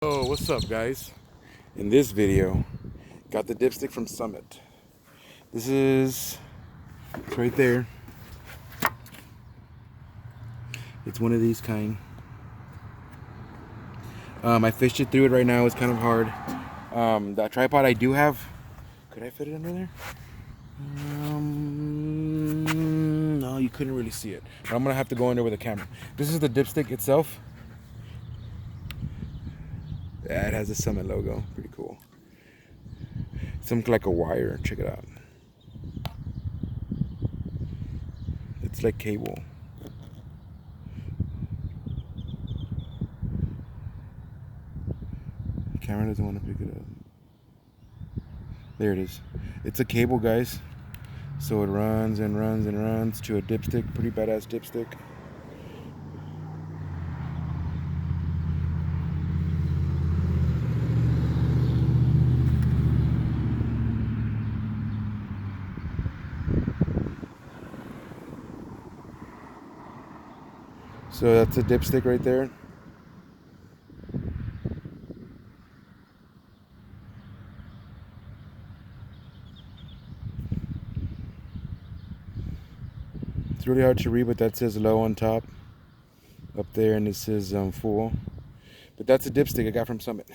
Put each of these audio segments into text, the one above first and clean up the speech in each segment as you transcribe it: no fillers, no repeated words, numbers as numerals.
Oh, what's up, guys? In this video, got the dipstick from Summit. This is it's right there. It's one of these kind. I fished it through it right now. It's kind of hard. That tripod I do have. Could I fit it under there? No, you couldn't really see it. But I'm gonna have to go in there with a camera. This is the dipstick itself. Yeah, it has the Summit logo. Pretty cool. Something like a wire. Check it out. It's like cable. The camera doesn't want to pick it up. There it is. It's a cable, guys. So it runs and runs and runs to a dipstick. Pretty badass dipstick. So that's a dipstick right there. It's really hard to read, but that says low on top up there, and it says full. But that's a dipstick I got from Summit.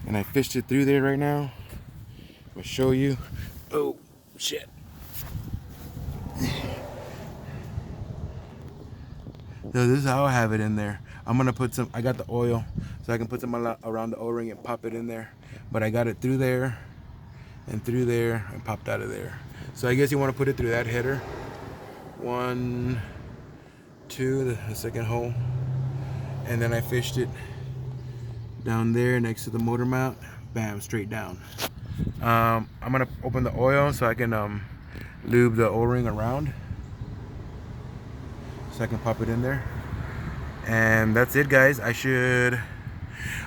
And I fished it through there right now. I'll show you. Oh, shit. So this is how I have it in there. I'm gonna put some, I got the oil, so I can put some around the O-ring and pop it in there. But I got it through there, and through there, and popped out of there. So I guess you wanna put it through that header. 1, 2, the second hole. And then I fished it down there next to the motor mount. Bam, straight down. I'm gonna open the oil so I can lube the O-ring around. So I can pop it in there. And that's it, guys. I'm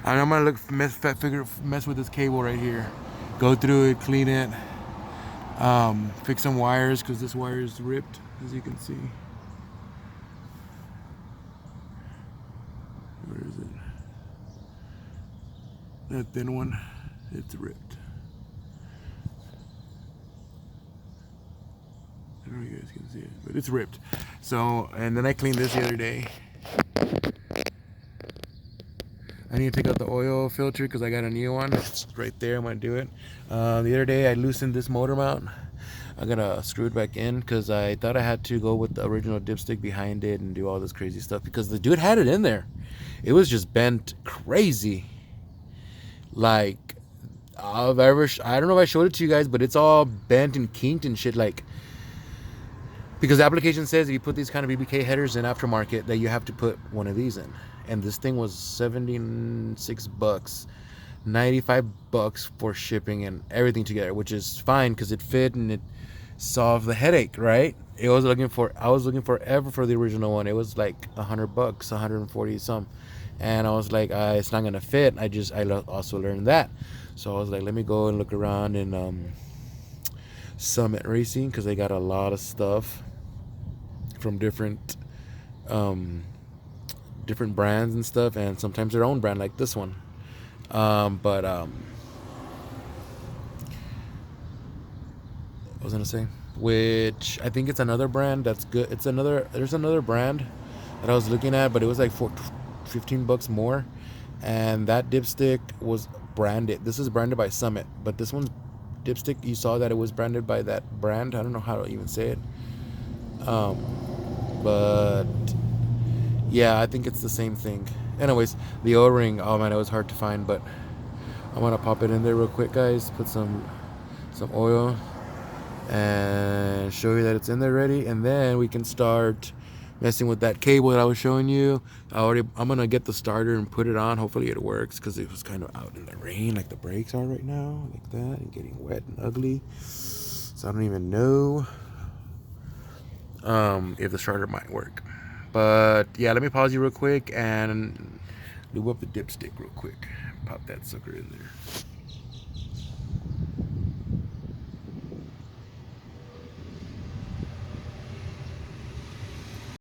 gonna mess with this cable right here. Go through it, clean it, fix some wires, because this wire is ripped, as you can see. Where is it? That thin one, it's ripped. I don't know if you guys can see it, but it's ripped. So, and then I cleaned this the other day. I need to take out the oil filter because I got a new one. It's right there. I'm going to do it. The other day I loosened this motor mount. I'm going to screw it back in because I thought I had to go with the original dipstick behind it and do all this crazy stuff because the dude had it in there. It was just bent crazy. Like, I don't know if I showed it to you guys, but it's all bent and kinked and shit. Like, because the application says if you put these kind of BBK headers in aftermarket that you have to put one of these in. And this thing was $76, $95 for shipping and everything together, which is fine because it fit and it solved the headache, right? I was looking forever for the original one. It was like $100, 140 some, and I was like, it's not gonna fit. I also learned that, so I was like, let me go and look around in Summit Racing because they got a lot of stuff from different brands and stuff, and sometimes their own brand, like this one. What was I gonna say? Which I think it's another brand that's good. There's another brand that I was looking at, but it was like $15 more, and that dipstick was branded. This is branded by Summit, but this one's dipstick, you saw that it was branded by that brand. I don't know how to even say it. But yeah, I think it's the same thing. Anyways, the O-ring, oh man, it was hard to find, but I'm gonna pop it in there real quick, guys. Put some oil and show you that it's in there ready, and then we can start messing with that cable that I was showing you. I'm gonna get the starter and put it on. Hopefully it works because it was kind of out in the rain, like the brakes are right now, like that, and getting wet and ugly. So I don't even know if the starter might work. But yeah, let me pause you real quick and lube up the dipstick real quick. Pop that sucker in there.